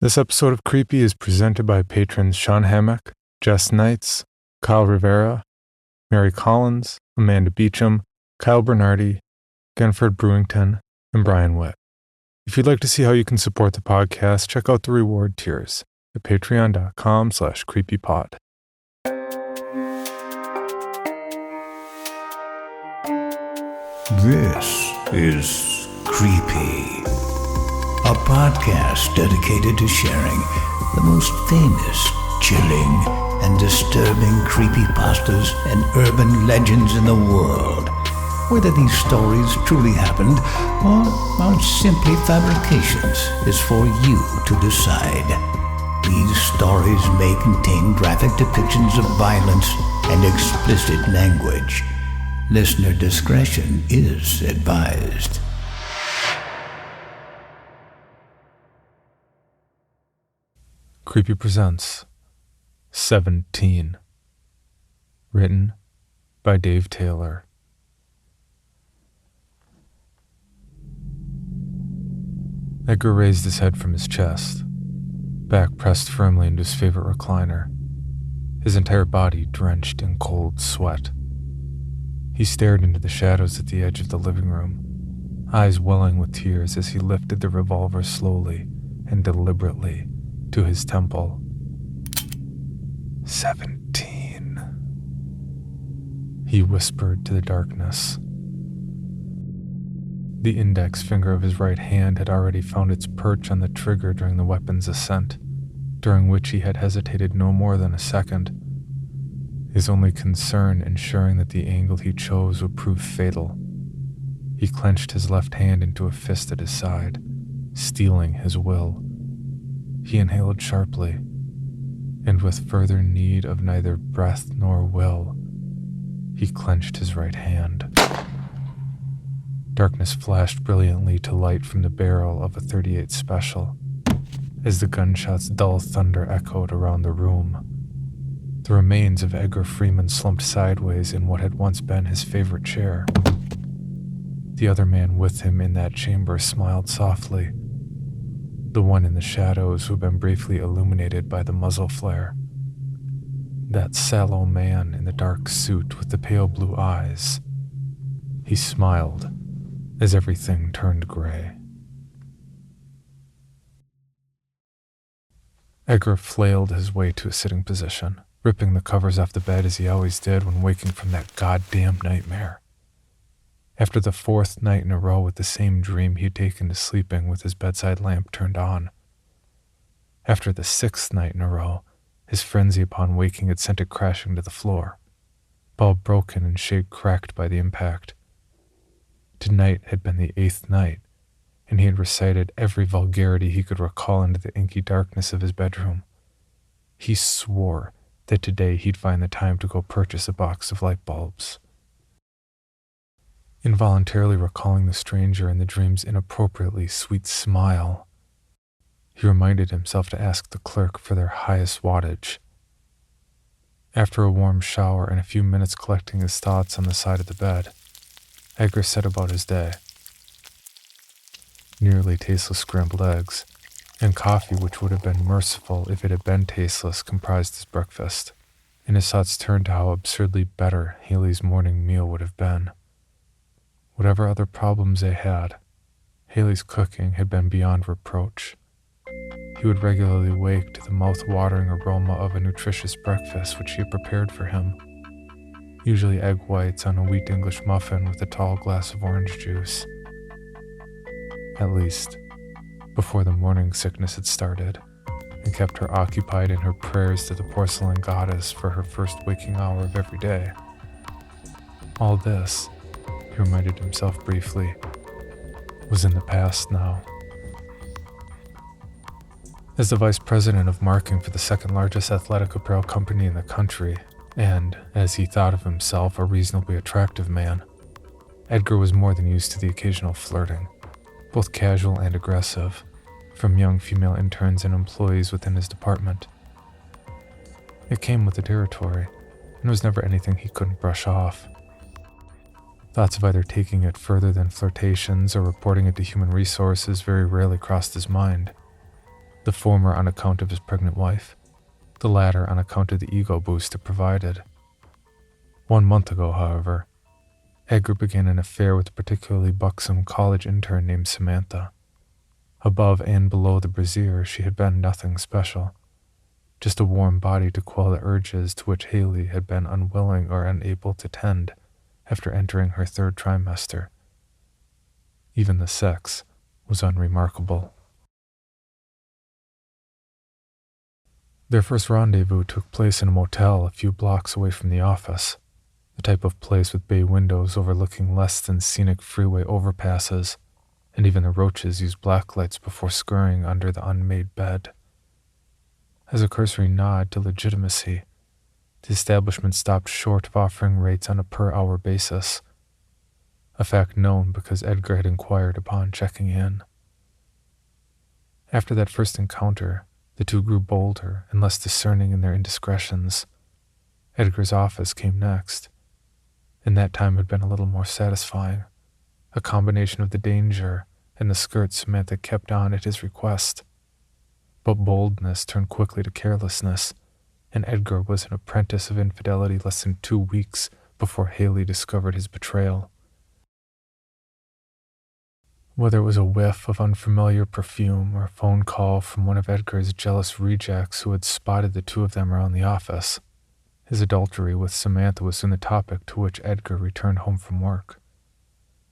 This episode of Creepy is presented by patrons Sean Hammock, Jess Knights, Kyle Rivera, Mary Collins, Amanda Beecham, Kyle Bernardi, Genford Brewington, and Brian Witt. If you'd like to see how you can support the podcast, check out the reward tiers at patreon.com/creepypod. This is Creepy, a podcast dedicated to sharing the most famous, chilling, and disturbing creepypastas and urban legends in the world. Whether these stories truly happened or are simply fabrications is for you to decide. These stories may contain graphic depictions of violence and explicit language. Listener discretion is advised. Creepy presents 17. Written by Dave Taylor. Edgar raised his head from his chest, back pressed firmly into his favorite recliner, his entire body drenched in cold sweat. He stared into the shadows at the edge of the living room, eyes welling with tears as he lifted the revolver slowly and deliberately to his temple. 17, he whispered to the darkness. The index finger of his right hand had already found its perch on the trigger during the weapon's ascent, during which he had hesitated no more than a second, his only concern ensuring that the angle he chose would prove fatal. He clenched his left hand into a fist at his side, steeling his will. He inhaled sharply, and with further need of neither breath nor will, he clenched his right hand. Darkness flashed brilliantly to light from the barrel of a .38 Special, as the gunshot's dull thunder echoed around the room. The remains of Edgar Freeman slumped sideways in what had once been his favorite chair. The other man with him in that chamber smiled softly, the one in the shadows who had been briefly illuminated by the muzzle flare. That sallow man in the dark suit with the pale blue eyes. He smiled as everything turned gray. Edgar flailed his way to a sitting position, ripping the covers off the bed as he always did when waking from that goddamn nightmare. After the fourth night in a row with the same dream he'd taken to sleeping with his bedside lamp turned on. After the sixth night in a row, his frenzy upon waking had sent it crashing to the floor, bulb broken and shade cracked by the impact. Tonight had been the 8th night, and he had recited every vulgarity he could recall into the inky darkness of his bedroom. He swore that today he'd find the time to go purchase a box of light bulbs. Involuntarily recalling the stranger and the dream's inappropriately sweet smile, he reminded himself to ask the clerk for their highest wattage. After a warm shower and a few minutes collecting his thoughts on the side of the bed, Edgar set about his day. Nearly tasteless scrambled eggs and coffee, which would have been merciful if it had been tasteless, comprised his breakfast, and his thoughts turned to how absurdly better Haley's morning meal would have been. Whatever other problems they had, Haley's cooking had been beyond reproach. He would regularly wake to the mouth-watering aroma of a nutritious breakfast which she had prepared for him, usually egg whites on a wheat English muffin with a tall glass of orange juice. At least, before the morning sickness had started and kept her occupied in her prayers to the porcelain goddess for her first waking hour of every day. All this, he reminded himself briefly, was in the past now. As the vice president of marketing for the second largest athletic apparel company in the country, and, as he thought of himself, a reasonably attractive man, Edgar was more than used to the occasional flirting, both casual and aggressive, from young female interns and employees within his department. It came with the territory, and was never anything he couldn't brush off. Thoughts of either taking it further than flirtations or reporting it to human resources very rarely crossed his mind. the former on account of his pregnant wife, the latter on account of the ego boost it provided. 1 month ago, however, Edgar began an affair with a particularly buxom college intern named Samantha. Above and below the brassiere, she had been nothing special, just a warm body to quell the urges to which Haley had been unwilling or unable to tend after entering her 3rd trimester. Even the sex was unremarkable. Their first rendezvous took place in a motel a few blocks away from the office, the type of place with bay windows overlooking less than scenic freeway overpasses, and even the roaches used blacklights before scurrying under the unmade bed. As a cursory nod to legitimacy, the establishment stopped short of offering rates on a per-hour basis, a fact known because Edgar had inquired upon checking in. After that first encounter, the two grew bolder and less discerning in their indiscretions. Edgar's office came next, and that time had been a little more satisfying, a combination of the danger and the skirt Samantha kept on at his request. But boldness turned quickly to carelessness, and Edgar was an apprentice of infidelity less than 2 weeks before Haley discovered his betrayal. Whether it was a whiff of unfamiliar perfume or a phone call from one of Edgar's jealous rejects who had spotted the two of them around the office, his adultery with Samantha was soon the topic to which Edgar returned home from work.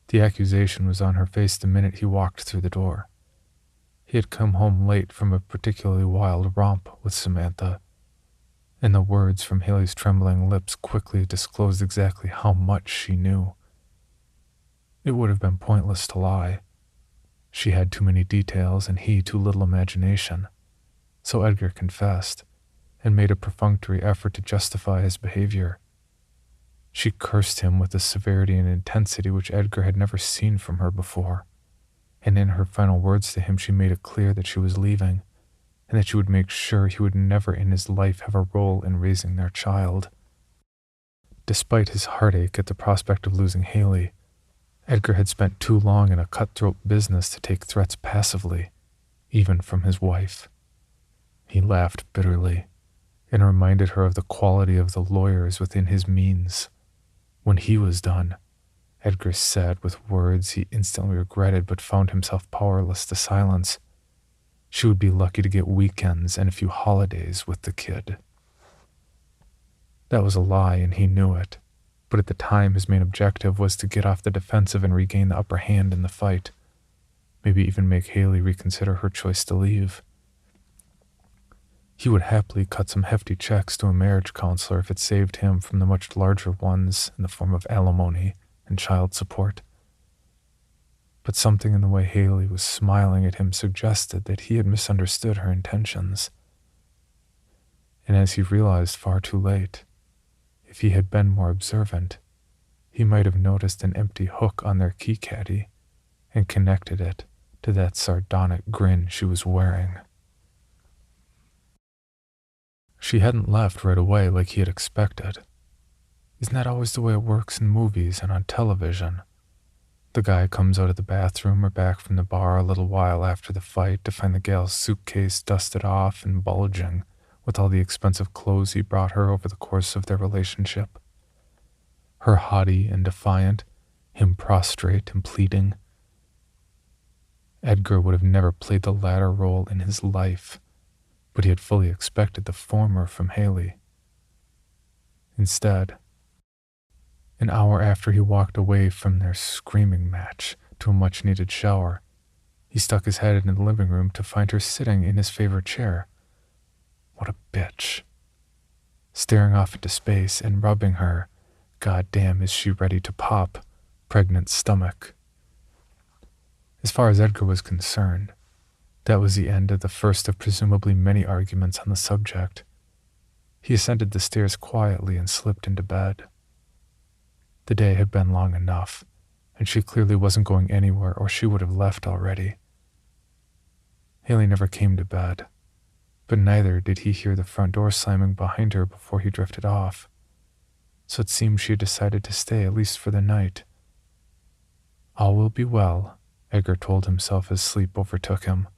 The accusation was on her face the minute he walked through the door. He had come home late from a particularly wild romp with Samantha, and the words from Haley's trembling lips quickly disclosed exactly how much she knew. It would have been pointless to lie. She had too many details and he too little imagination, so Edgar confessed and made a perfunctory effort to justify his behavior. She cursed him with a severity and intensity which Edgar had never seen from her before, and in her final words to him she made it clear that she was leaving, and that she would make sure he would never in his life have a role in raising their child. Despite his heartache at the prospect of losing Haley, Edgar had spent too long in a cutthroat business to take threats passively, even from his wife. He laughed bitterly, and reminded her of the quality of the lawyers within his means. When he was done, Edgar said with words he instantly regretted but found himself powerless to silence, she would be lucky to get weekends and a few holidays with the kid. That was a lie, and he knew it, but at the time his main objective was to get off the defensive and regain the upper hand in the fight, maybe even make Haley reconsider her choice to leave. He would happily cut some hefty checks to a marriage counselor if it saved him from the much larger ones in the form of alimony and child support. But something in the way Haley was smiling at him suggested that he had misunderstood her intentions. And as he realized far too late, if he had been more observant, he might have noticed an empty hook on their key caddy and connected it to that sardonic grin she was wearing. She hadn't left right away like he had expected. Isn't that always the way it works in movies and on television? The guy comes out of the bathroom or back from the bar a little while after the fight to find the gal's suitcase dusted off and bulging with all the expensive clothes he brought her over the course of their relationship. Her haughty and defiant, him prostrate and pleading. Edgar would have never played the latter role in his life, but he had fully expected the former from Haley. Instead, an hour after he walked away from their screaming match to a much-needed shower, he stuck his head in the living room to find her sitting in his favorite chair. What a bitch. Staring off into space and rubbing her, goddamn is she ready to pop, pregnant stomach. As far as Edgar was concerned, that was the end of the first of presumably many arguments on the subject. He ascended the stairs quietly and slipped into bed. The day had been long enough, and she clearly wasn't going anywhere or she would have left already. Haley never came to bed, but neither did he hear the front door slamming behind her before he drifted off, so it seemed she had decided to stay at least for the night. All will be well, Edgar told himself as sleep overtook him.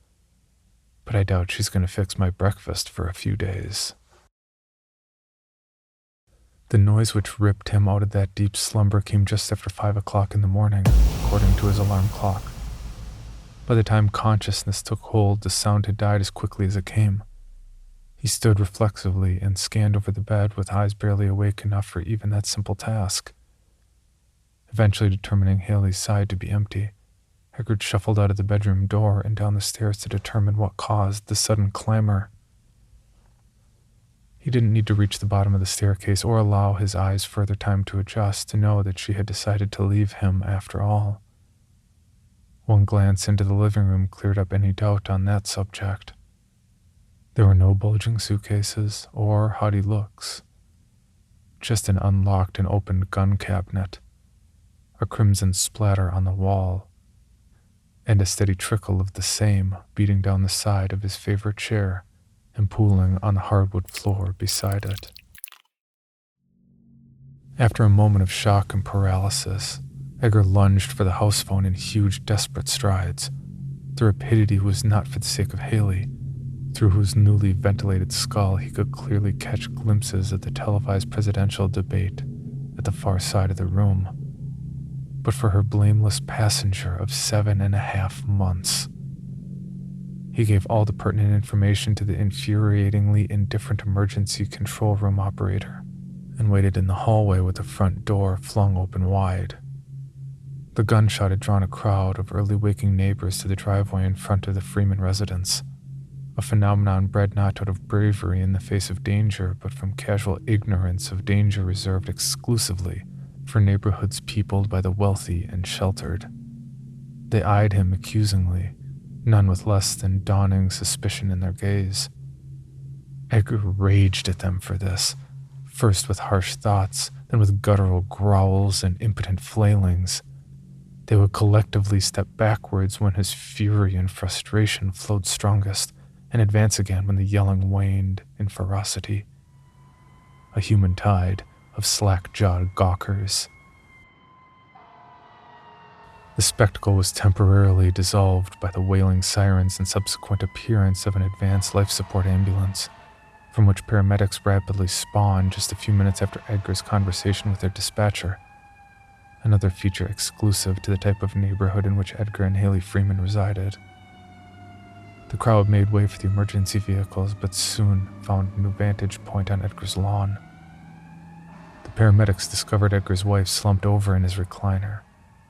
but I doubt she's going to fix my breakfast for a few days. The noise which ripped him out of that deep slumber came just after 5 o'clock in the morning, according to his alarm clock. By the time consciousness took hold, the sound had died as quickly as it came. He stood reflexively and scanned over the bed with eyes barely awake enough for even that simple task. Eventually determining Haley's side to be empty, Edgar shuffled out of the bedroom door and down the stairs to determine what caused the sudden clamor. He didn't need to reach the bottom of the staircase or allow his eyes further time to adjust to know that she had decided to leave him after all. One glance into the living room cleared up any doubt on that subject. There were no bulging suitcases or haughty looks, just an unlocked and opened gun cabinet, a crimson splatter on the wall, and a steady trickle of the same beating down the side of his favorite chair and pooling on the hardwood floor beside it. After a moment of shock and paralysis, Edgar lunged for the house phone in huge, desperate strides. The rapidity was not for the sake of Haley, through whose newly ventilated skull he could clearly catch glimpses of the televised presidential debate at the far side of the room, but for her blameless passenger of 7.5 months. He gave all the pertinent information to the infuriatingly indifferent emergency control room operator and waited in the hallway with the front door flung open wide. The gunshot had drawn a crowd of early waking neighbors to the driveway in front of the Freeman residence, a phenomenon bred not out of bravery in the face of danger, but from casual ignorance of danger reserved exclusively for neighborhoods peopled by the wealthy and sheltered. They eyed him accusingly, none with less than dawning suspicion in their gaze. Edgar raged at them for this, first with harsh thoughts, then with guttural growls and impotent flailings. They would collectively step backwards when his fury and frustration flowed strongest, and advance again when the yelling waned in ferocity. A human tide of slack-jawed gawkers. The spectacle was temporarily dissolved by the wailing sirens and subsequent appearance of an advanced life support ambulance, from which paramedics rapidly spawned just a few minutes after Edgar's conversation with their dispatcher, another feature exclusive to the type of neighborhood in which Edgar and Haley Freeman resided. The crowd made way for the emergency vehicles, but soon found a new vantage point on Edgar's lawn. The paramedics discovered Edgar's wife slumped over in his recliner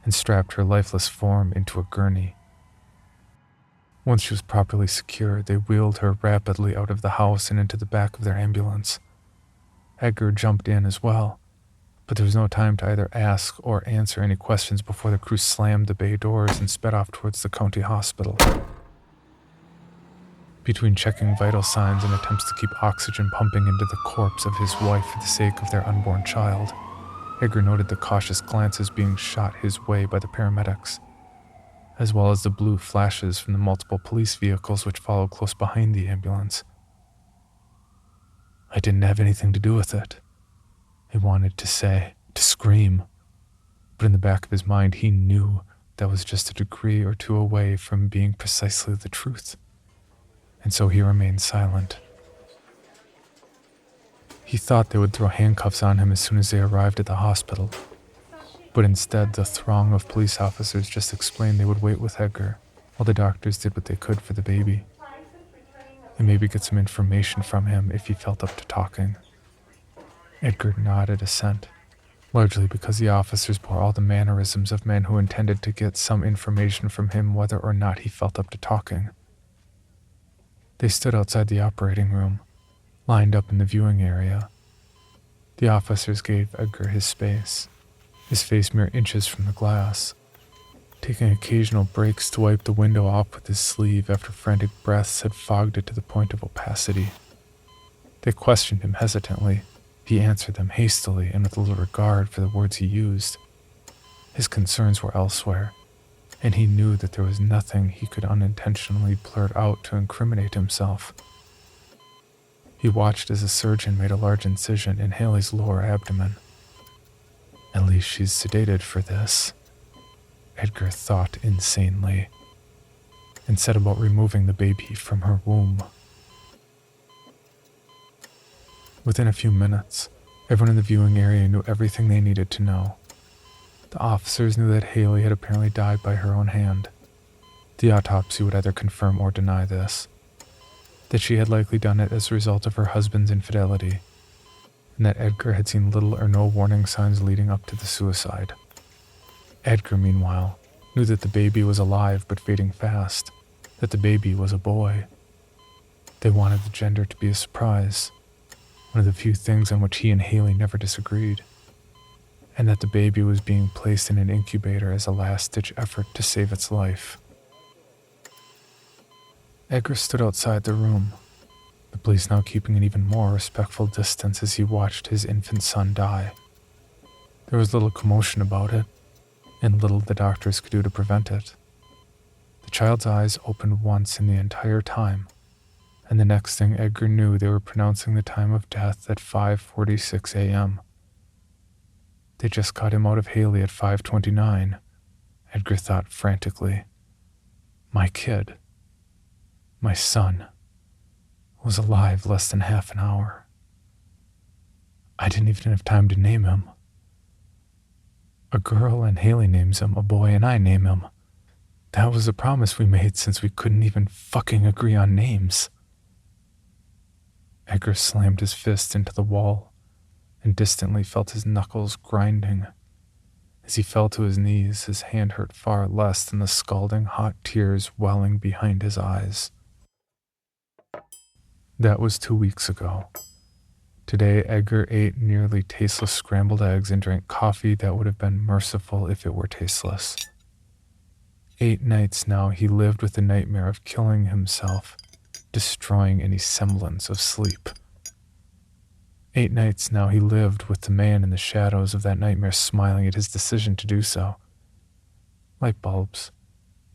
and strapped her lifeless form into a gurney. Once she was properly secured, they wheeled her rapidly out of the house and into the back of their ambulance. Edgar jumped in as well, but there was no time to either ask or answer any questions before the crew slammed the bay doors and sped off towards the county hospital. Between checking vital signs and attempts to keep oxygen pumping into the corpse of his wife for the sake of their unborn child, Edgar noted the cautious glances being shot his way by the paramedics, as well as the blue flashes from the multiple police vehicles which followed close behind the ambulance. I didn't have anything to do with it, he wanted to say, to scream, but in the back of his mind he knew that was just a degree or two away from being precisely the truth, and so he remained silent. He thought they would throw handcuffs on him as soon as they arrived at the hospital, but instead the throng of police officers just explained they would wait with Edgar while the doctors did what they could for the baby, and maybe get some information from him if he felt up to talking. Edgar nodded assent, largely because the officers bore all the mannerisms of men who intended to get some information from him whether or not he felt up to talking. They stood outside the operating room, lined up in the viewing area. The officers gave Edgar his space, his face mere inches from the glass, taking occasional breaks to wipe the window off with his sleeve after frantic breaths had fogged it to the point of opacity. They questioned him hesitantly. He answered them hastily and with little regard for the words he used. His concerns were elsewhere, and he knew that there was nothing he could unintentionally blurt out to incriminate himself. He watched as a surgeon made a large incision in Haley's lower abdomen. At least she's sedated for this, Edgar thought insanely. and set about removing the baby from her womb. Within a few minutes, everyone in the viewing area knew everything they needed to know. The officers knew that Haley had apparently died by her own hand. The autopsy would either confirm or deny this, that she had likely done it as a result of her husband's infidelity, and that Edgar had seen little or no warning signs leading up to the suicide. Edgar, meanwhile, knew that the baby was alive but fading fast, that the baby was a boy. They wanted the gender to be a surprise, one of the few things on which he and Haley never disagreed, and that the baby was being placed in an incubator as a last-ditch effort to save its life. Edgar stood outside the room, the police now keeping an even more respectful distance as he watched his infant son die. There was little commotion about it, and little the doctors could do to prevent it. The child's eyes opened once in the entire time, and the next thing Edgar knew, they were pronouncing the time of death at 5:46 a.m. They just got him out of Haley at 5:29, Edgar thought frantically. My kid, my son, was alive less than half an hour. I didn't even have time to name him. A girl and Haley names him, a boy and I name him. That was a promise we made since we couldn't even fucking agree on names. Edgar slammed his fist into the wall and distantly felt his knuckles grinding. As he fell to his knees, his hand hurt far less than the scalding hot tears welling behind his eyes. That was 2 weeks ago. Today, Edgar ate nearly tasteless scrambled eggs and drank coffee that would have been merciful if it were tasteless. 8 nights now he lived with the nightmare of killing himself, destroying any semblance of sleep. 8 nights now he lived with the man in the shadows of that nightmare smiling at his decision to do so. Light bulbs,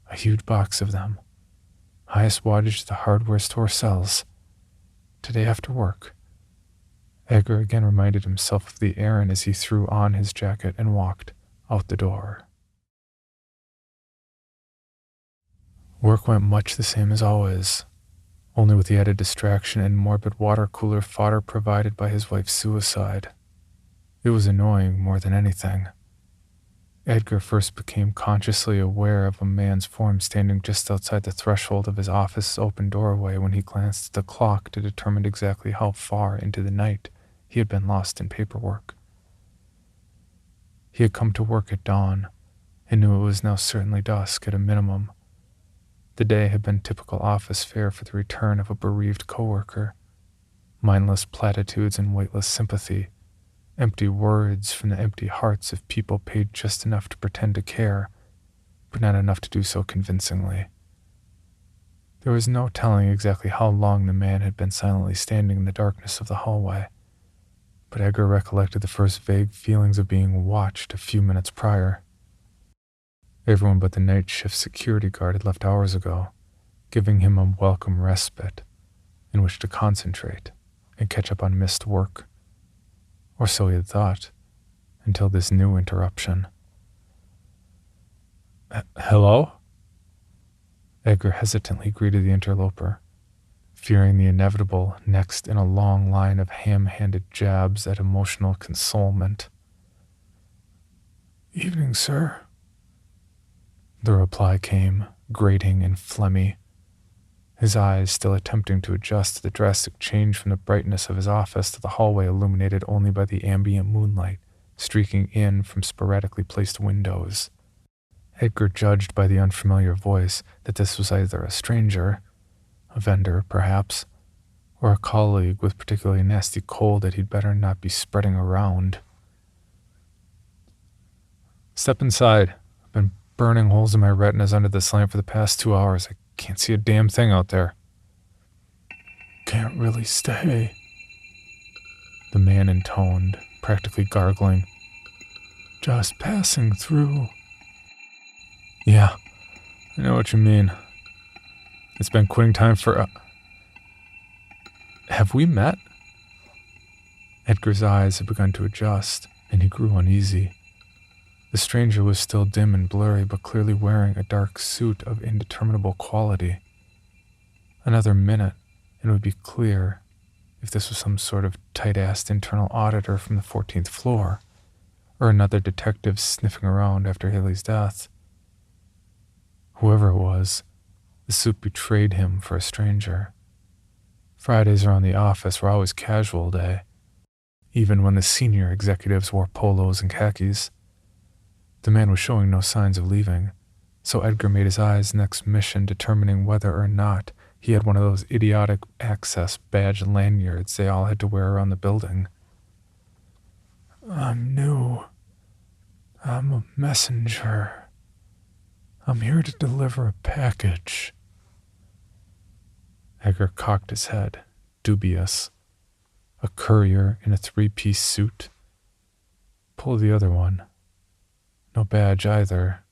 a huge box of them, highest wattage the hardware store sells. Today after work, Edgar again reminded himself of the errand as he threw on his jacket and walked out the door. Work went much the same as always, only with the added distraction and morbid water cooler fodder provided by his wife's suicide. It was annoying more than anything. Edgar first became consciously aware of a man's form standing just outside the threshold of his office's open doorway when he glanced at the clock to determine exactly how far into the night he had been lost in paperwork. He had come to work at dawn and knew it was now certainly dusk at a minimum. The day had been typical office fare for the return of a bereaved coworker. Mindless platitudes and weightless sympathy. Empty words from the empty hearts of people paid just enough to pretend to care, but not enough to do so convincingly. There was no telling exactly how long the man had been silently standing in the darkness of the hallway, but Edgar recollected the first vague feelings of being watched a few minutes prior. Everyone but the night shift security guard had left hours ago, giving him a welcome respite in which to concentrate and catch up on missed work. Or so he had thought, until this new interruption. Hello? Edgar hesitantly greeted the interloper, fearing the inevitable next in a long line of ham-handed jabs at emotional consolement. Evening, sir. The reply came, grating and phlegmy, his eyes still attempting to adjust to the drastic change from the brightness of his office to the hallway illuminated only by the ambient moonlight streaking in from sporadically placed windows. Edgar judged by the unfamiliar voice that this was either a stranger, a vendor perhaps, or a colleague with particularly nasty cold that he'd better not be spreading around. Step inside. I've been burning holes in my retinas under this lamp for the past 2 hours. I can't see a damn thing out there. Can't really stay, the man intoned, practically gargling. Just passing through. Yeah, I know what you mean. It's been quitting time for... Have we met? Edgar's eyes had begun to adjust, and he grew uneasy. The stranger was still dim and blurry, but clearly wearing a dark suit of indeterminable quality. Another minute, and it would be clear if this was some sort of tight-assed internal auditor from the 14th floor, or another detective sniffing around after Haley's death. Whoever it was, the suit betrayed him for a stranger. Fridays around the office were always casual day, even when the senior executives wore polos and khakis. The man was showing no signs of leaving, so Edgar made his eyes next mission determining whether or not he had one of those idiotic access badge lanyards they all had to wear around the building. "I'm new. I'm a messenger. I'm here to deliver a package." Edgar cocked his head, dubious. A courier in a three-piece suit? Pull the other one. No badge either.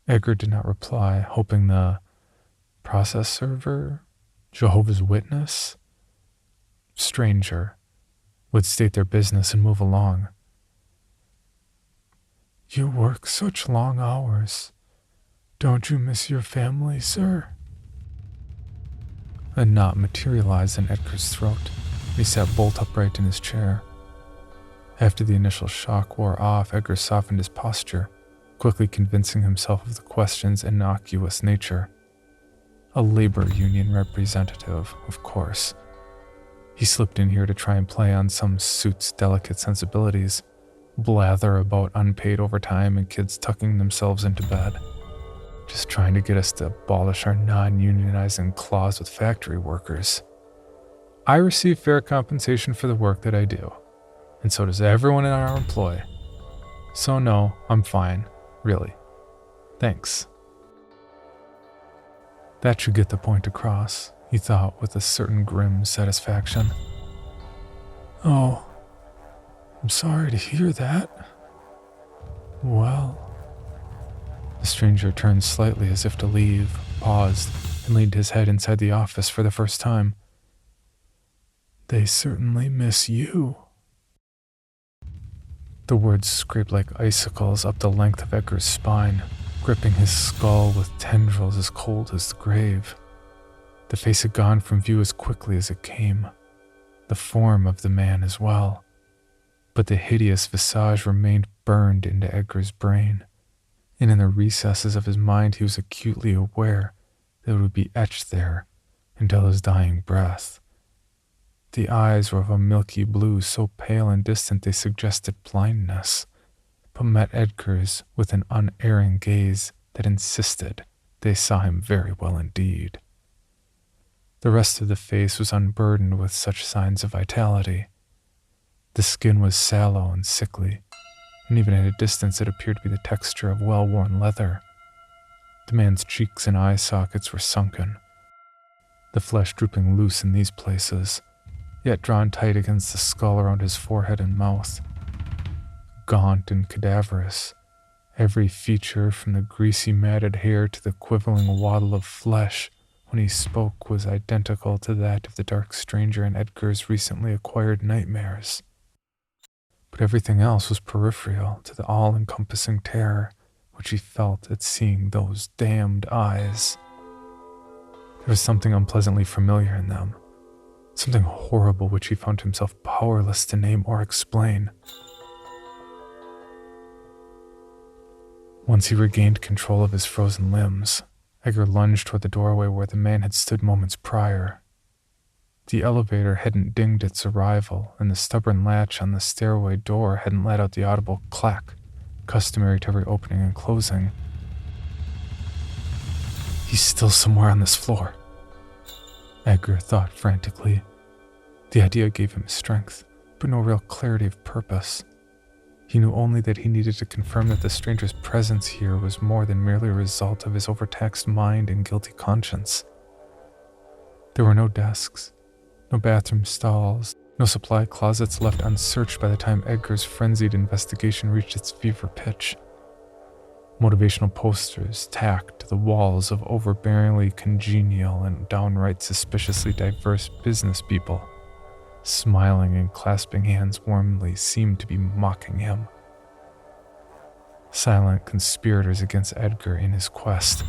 Edgar did not reply, hoping the process server, Jehovah's Witness, stranger would state their business and move along. "You work such long hours. Don't you miss your family, sir?" A knot materialized in Edgar's throat. He sat bolt upright in his chair. After the initial shock wore off, Edgar softened his posture, quickly convincing himself of the question's innocuous nature. A labor union representative, of course. He slipped in here to try and play on some suit's delicate sensibilities, blather about unpaid overtime and kids tucking themselves into bed. Just trying to get us to abolish our non-unionizing clause with factory workers. I receive fair compensation for the work that I do, and so does everyone in our employ. So no, I'm fine, really. Thanks. That should get the point across, he thought with a certain grim satisfaction. "Oh, I'm sorry to hear that. Well..." The stranger turned slightly as if to leave, paused, and leaned his head inside the office for the first time. "They certainly miss you." The words scraped like icicles up the length of Edgar's spine, gripping his skull with tendrils as cold as the grave. The face had gone from view as quickly as it came, the form of the man as well, but the hideous visage remained burned into Edgar's brain, and in the recesses of his mind he was acutely aware that it would be etched there until his dying breath. The eyes were of a milky blue so pale and distant they suggested blindness, but met Edgar's with an unerring gaze that insisted they saw him very well indeed. The rest of the face was unburdened with such signs of vitality. The skin was sallow and sickly, and even at a distance it appeared to be the texture of well-worn leather. The man's cheeks and eye sockets were sunken, the flesh drooping loose in these places, yet drawn tight against the skull around his forehead and mouth. Gaunt and cadaverous, every feature from the greasy matted hair to the quivering waddle of flesh when he spoke was identical to that of the dark stranger in Edgar's recently acquired nightmares. But everything else was peripheral to the all-encompassing terror which he felt at seeing those damned eyes. There was something unpleasantly familiar in them, something horrible which he found himself powerless to name or explain. Once he regained control of his frozen limbs, Edgar lunged toward the doorway where the man had stood moments prior. The elevator hadn't dinged its arrival, and the stubborn latch on the stairway door hadn't let out the audible clack, customary to every opening and closing. He's still somewhere on this floor, Edgar thought frantically. The idea gave him strength, but no real clarity of purpose. He knew only that he needed to confirm that the stranger's presence here was more than merely a result of his overtaxed mind and guilty conscience. There were no desks, no bathroom stalls, no supply closets left unsearched by the time Edgar's frenzied investigation reached its fever pitch. Motivational posters tacked to the walls of overbearingly congenial and downright suspiciously diverse business people, smiling and clasping hands warmly, seemed to be mocking him. silent conspirators against Edgar in his quest.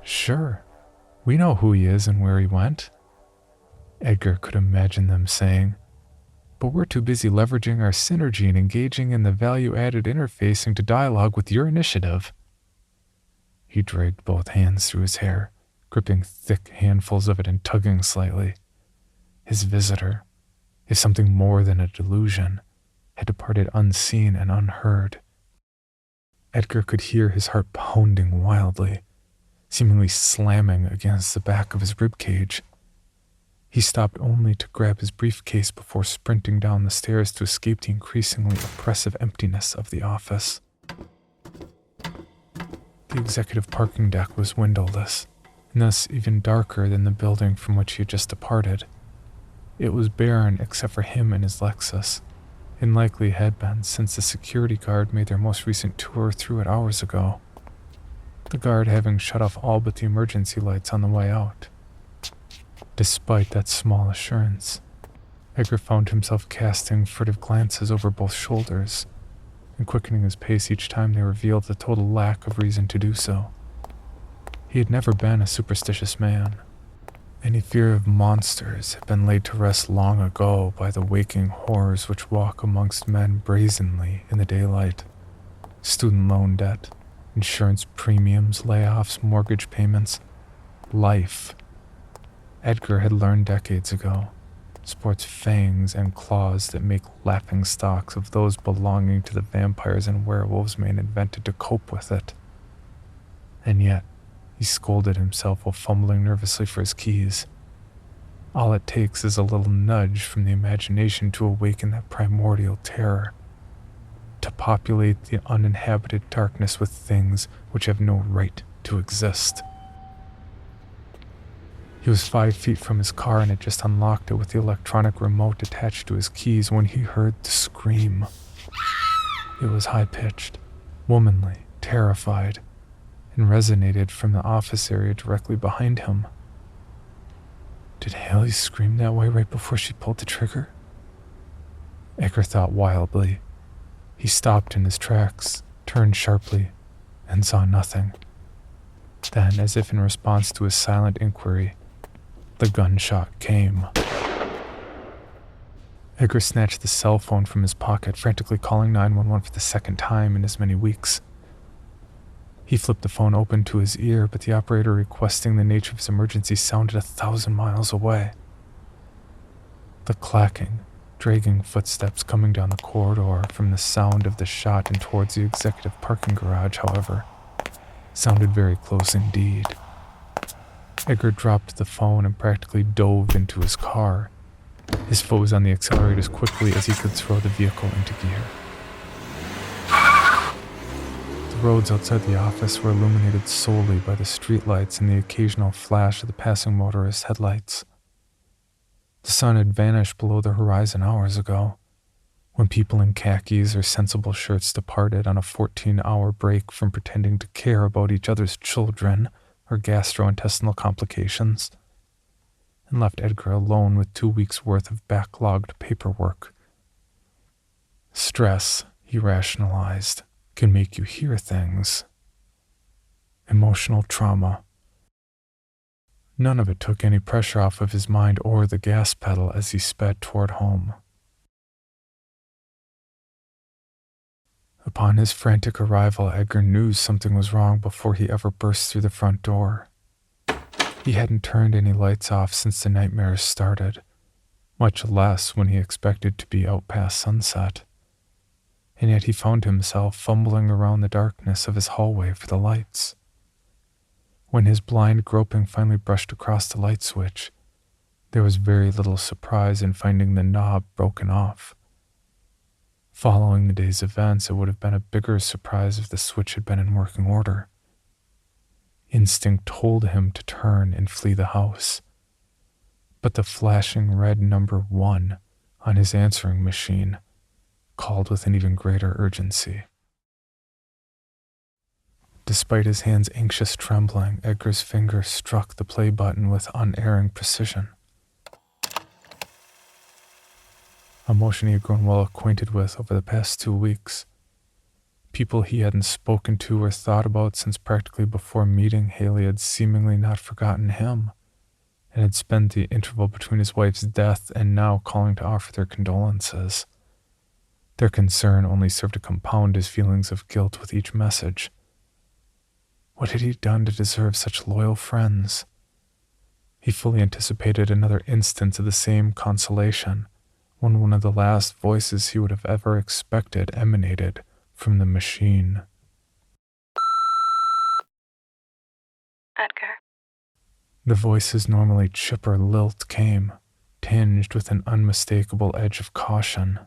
"Sure, we know who he is and where he went," Edgar could imagine them saying, "but we're too busy leveraging our synergy and engaging in the value-added interfacing to dialogue with your initiative." He dragged both hands through his hair, gripping thick handfuls of it and tugging slightly. His visitor, if something more than a delusion, had departed unseen and unheard. Edgar could hear his heart pounding wildly, seemingly slamming against the back of his ribcage. He stopped only to grab his briefcase before sprinting down the stairs to escape the increasingly oppressive emptiness of the office. The executive parking deck was windowless, and thus even darker than the building from which he had just departed. It was barren except for him and his Lexus, and likely had been since the security guard made their most recent tour through it hours ago, the guard having shut off all but the emergency lights on the way out. Despite that small assurance, Edgar found himself casting furtive glances over both shoulders and quickening his pace each time they revealed the total lack of reason to do so. He had never been a superstitious man. Any fear of monsters had been laid to rest long ago by the waking horrors which walk amongst men brazenly in the daylight. Student loan debt, insurance premiums, layoffs, mortgage payments, life. Edgar had learned decades ago, sports fangs and claws that make laughing stocks of those belonging to the vampires and werewolves man invented to cope with it. And yet, he scolded himself while fumbling nervously for his keys. All it takes is a little nudge from the imagination to awaken that primordial terror, to populate the uninhabited darkness with things which have no right to exist. He was 5 feet from his car and had just unlocked it with the electronic remote attached to his keys when he heard the scream. It was high-pitched, womanly, terrified, and resonated from the office area directly behind him. Did Haley scream that way right before she pulled the trigger? Edgar thought wildly. He stopped in his tracks, turned sharply, and saw nothing. Then, as if in response to his silent inquiry, the gunshot came. Edgar snatched the cell phone from his pocket, frantically calling 911 for the second time in as many weeks. He flipped the phone open to his ear, but the operator requesting the nature of his emergency sounded 1,000 miles away. The clacking, dragging footsteps coming down the corridor from the sound of the shot and towards the executive parking garage, however, sounded very close indeed. Edgar dropped the phone and practically dove into his car, his foot was on the accelerator as quickly as he could throw the vehicle into gear. The roads outside the office were illuminated solely by the streetlights and the occasional flash of the passing motorist's headlights. The sun had vanished below the horizon hours ago, when people in khakis or sensible shirts departed on a 14-hour break from pretending to care about each other's children or gastrointestinal complications, and left Edgar alone with 2 weeks' worth of backlogged paperwork. Stress, he rationalized, can make you hear things. Emotional trauma. None of it took any pressure off of his mind or the gas pedal as he sped toward home. Upon his frantic arrival, Edgar knew something was wrong before he ever burst through the front door. He hadn't turned any lights off since the nightmares started, much less when he expected to be out past sunset. And yet he found himself fumbling around the darkness of his hallway for the lights. When his blind groping finally brushed across the light switch, there was very little surprise in finding the knob broken off. Following the day's events, it would have been a bigger surprise if the switch had been in working order. Instinct told him to turn and flee the house, but the flashing red number 1 on his answering machine called with an even greater urgency. Despite his hand's anxious trembling, Edgar's fingers struck the play button with unerring precision. A motion he had grown well acquainted with over the past 2 weeks. people he hadn't spoken to or thought about since practically before meeting Haley had seemingly not forgotten him, and had spent the interval between his wife's death and now calling to offer their condolences. Their concern only served to compound his feelings of guilt with each message. What had he done to deserve such loyal friends? He fully anticipated another instance of the same consolation, when one of the last voices he would have ever expected emanated from the machine. Edgar. The voice's normally chipper lilt came, tinged with an unmistakable edge of caution.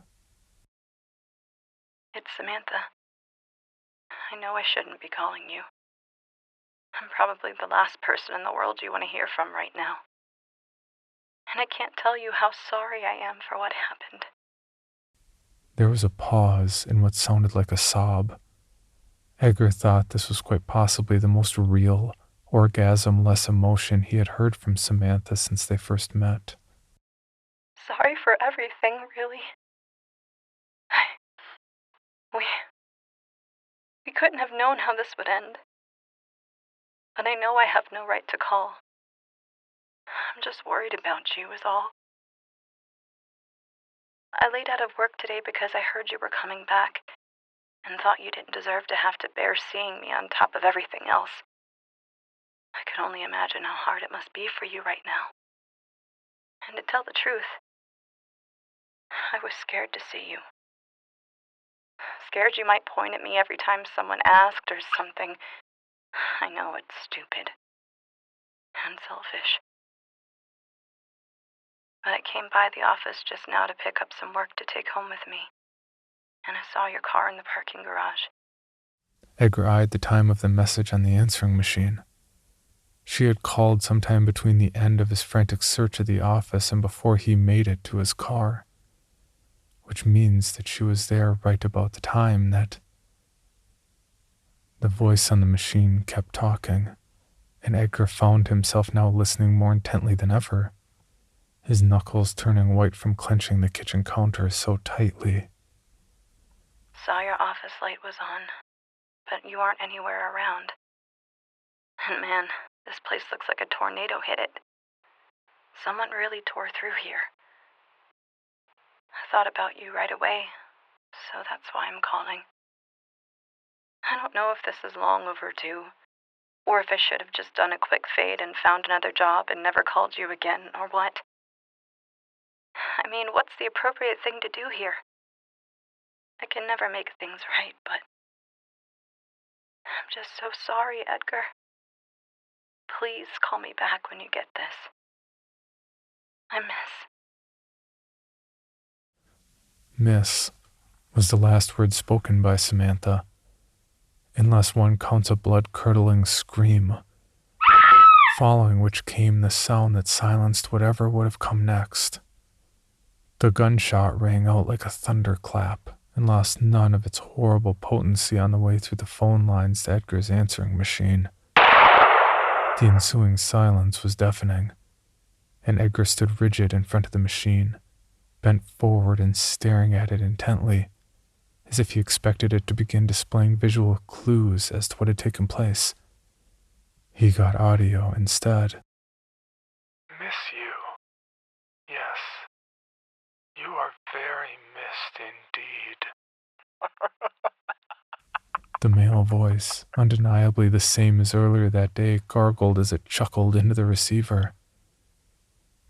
It's Samantha. I know I shouldn't be calling you. I'm probably the last person in the world you want to hear from right now. And I can't tell you how sorry I am for what happened. There was a pause in what sounded like a sob. Edgar thought this was quite possibly the most real, orgasm-less emotion he had heard from Samantha since they first met. Sorry for everything, really. We couldn't have known how this would end. But I know I have no right to call. I'm just worried about you, is all. I laid out of work today because I heard you were coming back, and thought you didn't deserve to have to bear seeing me on top of everything else. I could only imagine how hard it must be for you right now. And to tell the truth, I was scared to see you. Scared you might point at me every time someone asked or something. I know it's stupid and selfish. But I came by the office just now to pick up some work to take home with me, and I saw your car in the parking garage. Edgar eyed the time of the message on the answering machine. She had called sometime between the end of his frantic search of the office and before he made it to his car, which means that she was there right about the time that... The voice on the machine kept talking, and Edgar found himself now listening more intently than ever, his knuckles turning white from clenching the kitchen counter so tightly. Saw your office light was on, but you aren't anywhere around. And man, this place looks like a tornado hit it. Someone really tore through here. I thought about you right away, so that's why I'm calling. I don't know if this is long overdue, or if I should have just done a quick fade and found another job and never called you again, or what. I mean, what's the appropriate thing to do here? I can never make things right, but... I'm just so sorry, Edgar. Please call me back when you get this. I Miss was the last word spoken by Samantha, unless one counts a blood-curdling scream, following which came the sound that silenced whatever would have come next. The gunshot rang out like a thunderclap and lost none of its horrible potency on the way through the phone lines to Edgar's answering machine. The ensuing silence was deafening, and Edgar stood rigid in front of the machine, bent forward and staring at it intently, as if he expected it to begin displaying visual clues as to what had taken place. He got audio instead. Miss you. Yes. You are very missed indeed. The male voice, undeniably the same as earlier that day, gargled as it chuckled into the receiver.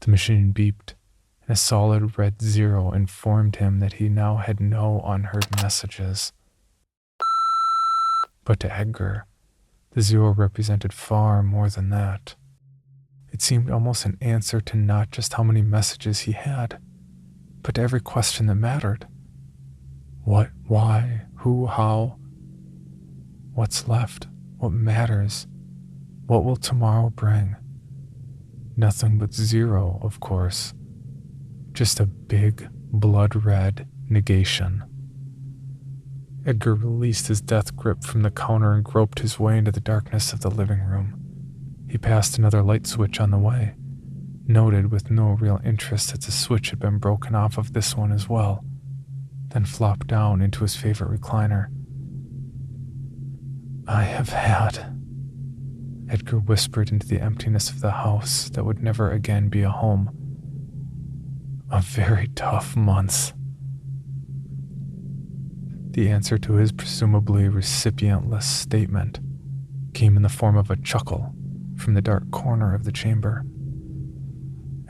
The machine beeped, and a solid red 0 informed him that he now had no unheard messages. But to Edgar, the 0 represented far more than that. It seemed almost an answer to not just how many messages he had, but to every question that mattered. What, why, who, how? What's left? What matters? What will tomorrow bring? Nothing but 0, of course. Just a big, blood-red negation. Edgar released his death grip from the counter and groped his way into the darkness of the living room. He passed another light switch on the way, noted with no real interest that the switch had been broken off of this one as well, then flopped down into his favorite recliner. I have had, Edgar whispered into the emptiness of the house that would never again be a home, a very tough month. The answer to his presumably recipientless statement came in the form of a chuckle from the dark corner of the chamber.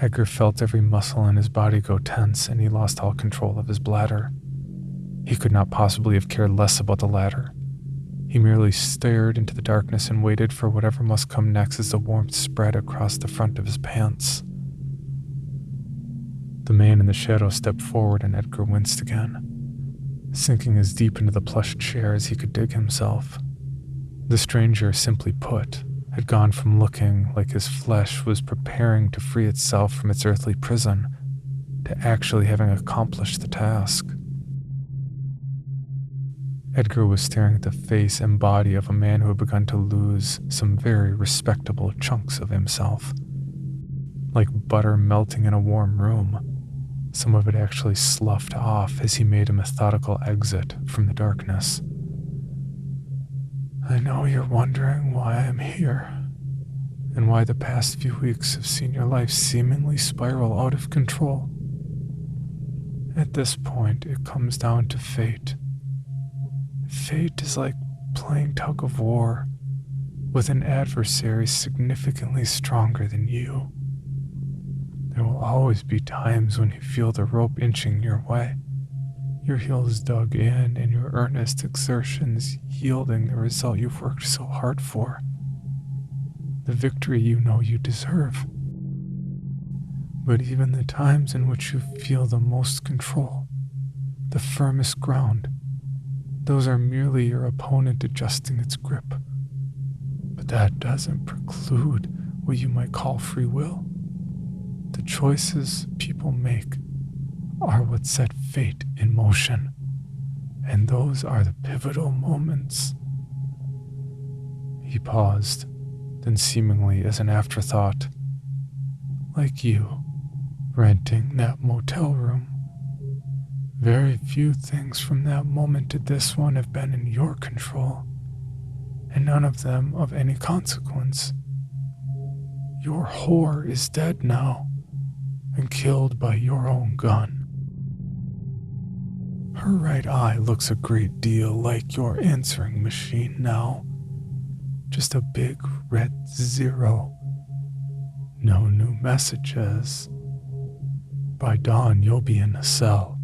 Edgar felt every muscle in his body go tense, and he lost all control of his bladder. He could not possibly have cared less about the latter. He merely stared into the darkness and waited for whatever must come next as the warmth spread across the front of his pants. The man in the shadow stepped forward, and Edgar winced again, sinking as deep into the plush chair as he could dig himself. The stranger, simply put, had gone from looking like his flesh was preparing to free itself from its earthly prison to actually having accomplished the task. Edgar was staring at the face and body of a man who had begun to lose some very respectable chunks of himself. Like butter melting in a warm room, some of it actually sloughed off as he made a methodical exit from the darkness. I know you're wondering why I'm here, and why the past few weeks have seen your life seemingly spiral out of control. At this point, it comes down to fate. Fate is like playing tug of war with an adversary significantly stronger than you. There will always be times when you feel the rope inching your way, your heels dug in and your earnest exertions yielding the result you've worked so hard for, the victory you know you deserve. But even the times in which you feel the most control, the firmest ground, those are merely your opponent adjusting its grip. But that doesn't preclude what you might call free will. The choices people make are what set fate in motion, and those are the pivotal moments. He paused, then seemingly as an afterthought, like you, renting that motel room. Very few things from that moment to this one have been in your control, and none of them of any consequence. Your whore is dead now, and killed by your own gun. Her right eye looks a great deal like your answering machine now. Just a big red 0. No new messages. By dawn, you'll be in a cell.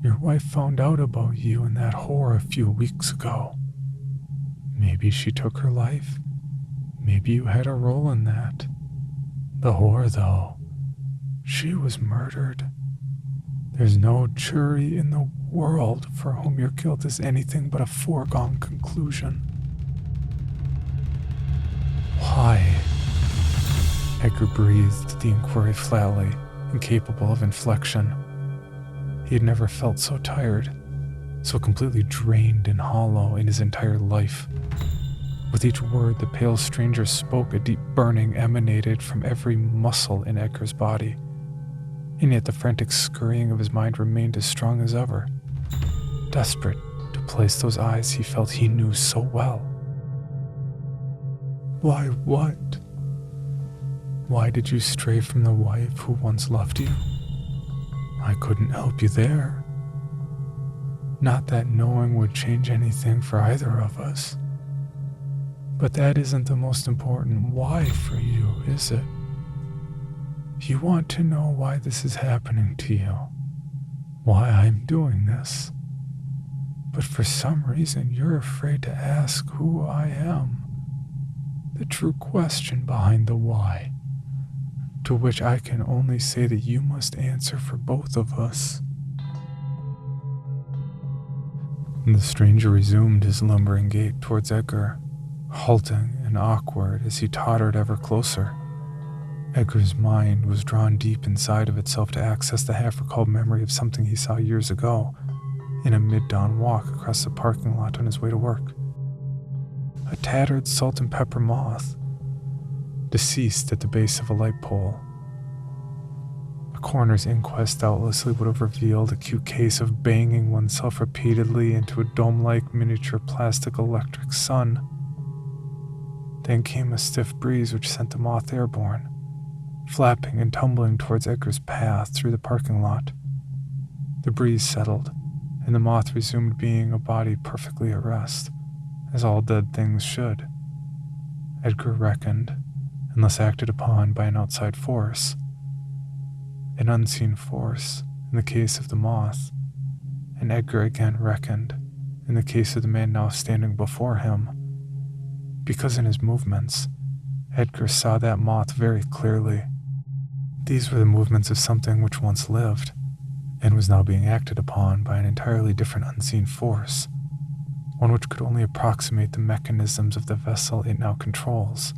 Your wife found out about you and that whore a few weeks ago. Maybe she took her life. Maybe you had a role in that. The whore, though, she was murdered. There's no jury in the world for whom your guilt is anything but a foregone conclusion. Why? Edgar breathed the inquiry flatly, incapable of inflection. He had never felt so tired, so completely drained and hollow in his entire life. With each word the pale stranger spoke, a deep burning emanated from every muscle in Edgar's body, and yet the frantic scurrying of his mind remained as strong as ever, desperate to place those eyes he felt he knew so well. Why what? Why did you stray from the wife who once loved you? I couldn't help you there. Not that knowing would change anything for either of us. But that isn't the most important why for you, is it? You want to know why this is happening to you, why I'm doing this. But for some reason you're afraid to ask who I am, the true question behind the why, to which I can only say that you must answer for both of us. The stranger resumed his lumbering gait towards Edgar, halting and awkward as he tottered ever closer. Edgar's mind was drawn deep inside of itself to access the half-recalled memory of something he saw years ago in a mid-dawn walk across the parking lot on his way to work. A tattered salt and pepper moth, deceased at the base of a light pole. A coroner's inquest doubtlessly would have revealed a acute case of banging oneself repeatedly into a dome-like miniature plastic electric sun. Then came a stiff breeze which sent the moth airborne, flapping and tumbling towards Edgar's path through the parking lot. The breeze settled, and the moth resumed being a body perfectly at rest, as all dead things should. Edgar reckoned, unless acted upon by an outside force. An unseen force, in the case of the moth, and Edgar again reckoned, in the case of the man now standing before him, because in his movements, Edgar saw that moth very clearly. These were the movements of something which once lived, and was now being acted upon by an entirely different unseen force, one which could only approximate the mechanisms of the vessel it now controls.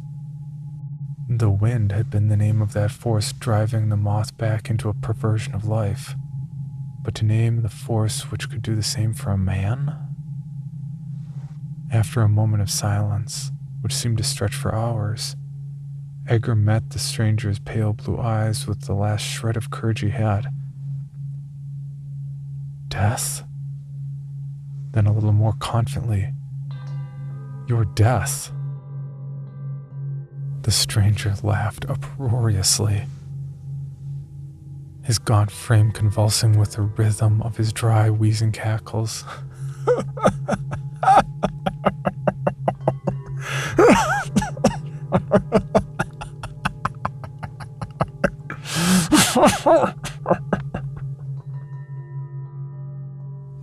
The wind had been the name of that force driving the moth back into a perversion of life, but to name the force which could do the same for a man? After a moment of silence, which seemed to stretch for hours, Edgar met the stranger's pale blue eyes with the last shred of courage he had. Death? Then a little more confidently, your death. The stranger laughed uproariously, his gaunt frame convulsing with the rhythm of his dry, wheezing cackles.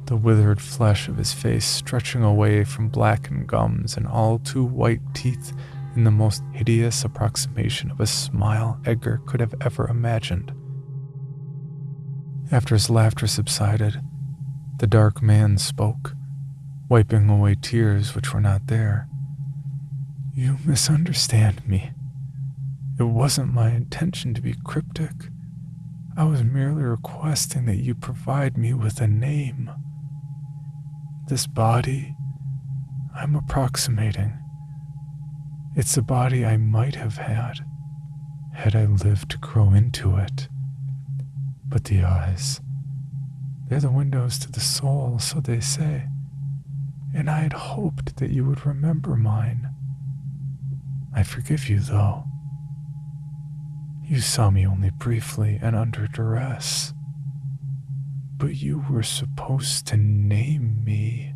The withered flesh of his face stretching away from blackened gums and all too white teeth in the most hideous approximation of a smile Edgar could have ever imagined. After his laughter subsided, the dark man spoke, wiping away tears which were not there. You misunderstand me. It wasn't my intention to be cryptic. I was merely requesting that you provide me with a name. This body, I'm approximating. It's the body I might have had I lived to grow into it. But the eyes, they're the windows to the soul, so they say, and I had hoped that you would remember mine. I forgive you, though. You saw me only briefly and under duress, but you were supposed to name me.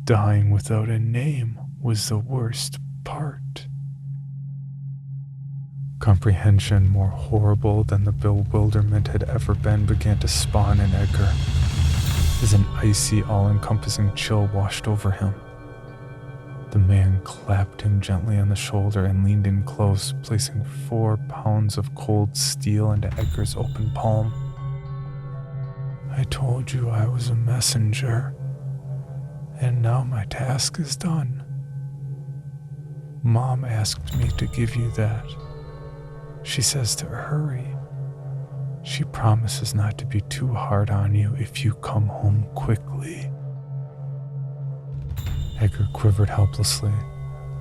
Dying without a name was the worst part. Comprehension more horrible than the bewilderment had ever been began to spawn in Edgar, as an icy, all-encompassing chill washed over him. The man clapped him gently on the shoulder and leaned in close, placing 4 pounds of cold steel into Edgar's open palm. I told you I was a messenger, and now my task is done. Mom asked me to give you that. She says to hurry. She promises not to be too hard on you if you come home quickly. Edgar quivered helplessly.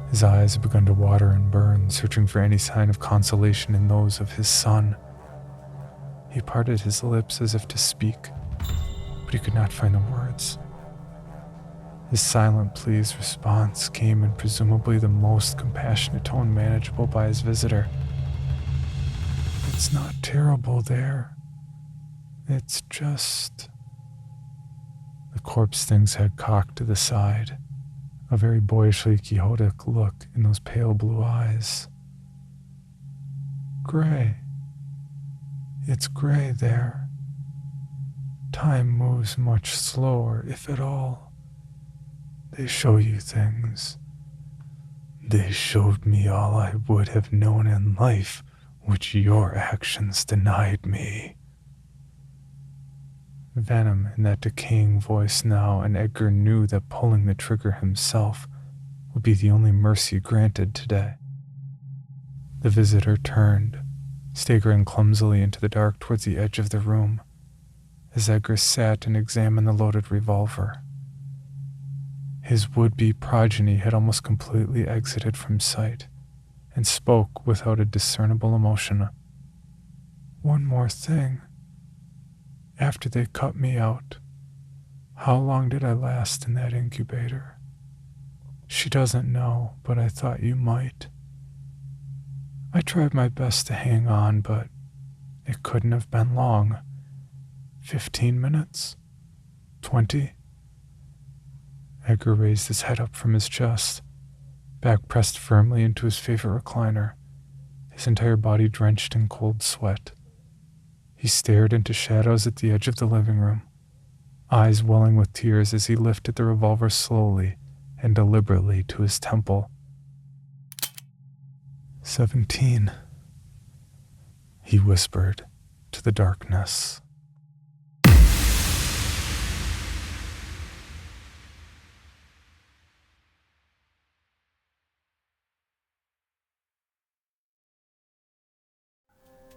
His eyes had begun to water and burn, searching for any sign of consolation in those of his son. He parted his lips as if to speak, but he could not find the words. His silent pleased response came in presumably the most compassionate tone manageable by his visitor. It's not terrible there. It's just... The corpse thing's head cocked to the side, a very boyishly quixotic look in those pale blue eyes. Gray. It's gray there. Time moves much slower, if at all. They show you things. They showed me all I would have known in life, which your actions denied me. Venom in that decaying voice now, and Edgar knew that pulling the trigger himself would be the only mercy granted today. The visitor turned, staggering clumsily into the dark towards the edge of the room, as Edgar sat and examined the loaded revolver. His would-be progeny had almost completely exited from sight, and spoke without a discernible emotion. One more thing. After they cut me out, how long did I last in that incubator? She doesn't know, but I thought you might. I tried my best to hang on, but it couldn't have been long. 15 minutes? 20? Edgar raised his head up from his chest, back pressed firmly into his favorite recliner, his entire body drenched in cold sweat. He stared into shadows at the edge of the living room, eyes welling with tears as he lifted the revolver slowly and deliberately to his temple. 17, he whispered to the darkness.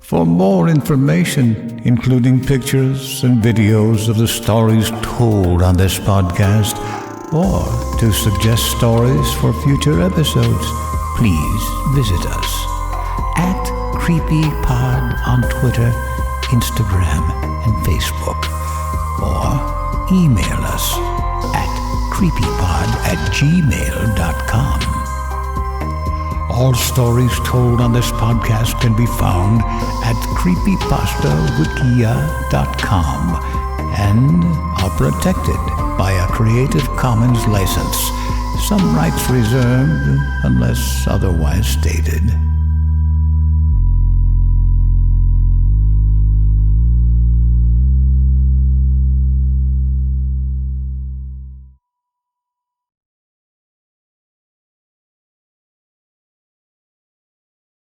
For more information, including pictures and videos of the stories told on this podcast, or to suggest stories for future episodes, please visit us at CreepyPod on Twitter, Instagram, and Facebook, or email us at creepypod@gmail.com. All stories told on this podcast can be found at creepypastawikia.com and are protected by a Creative Commons license. Some rights reserved unless otherwise stated.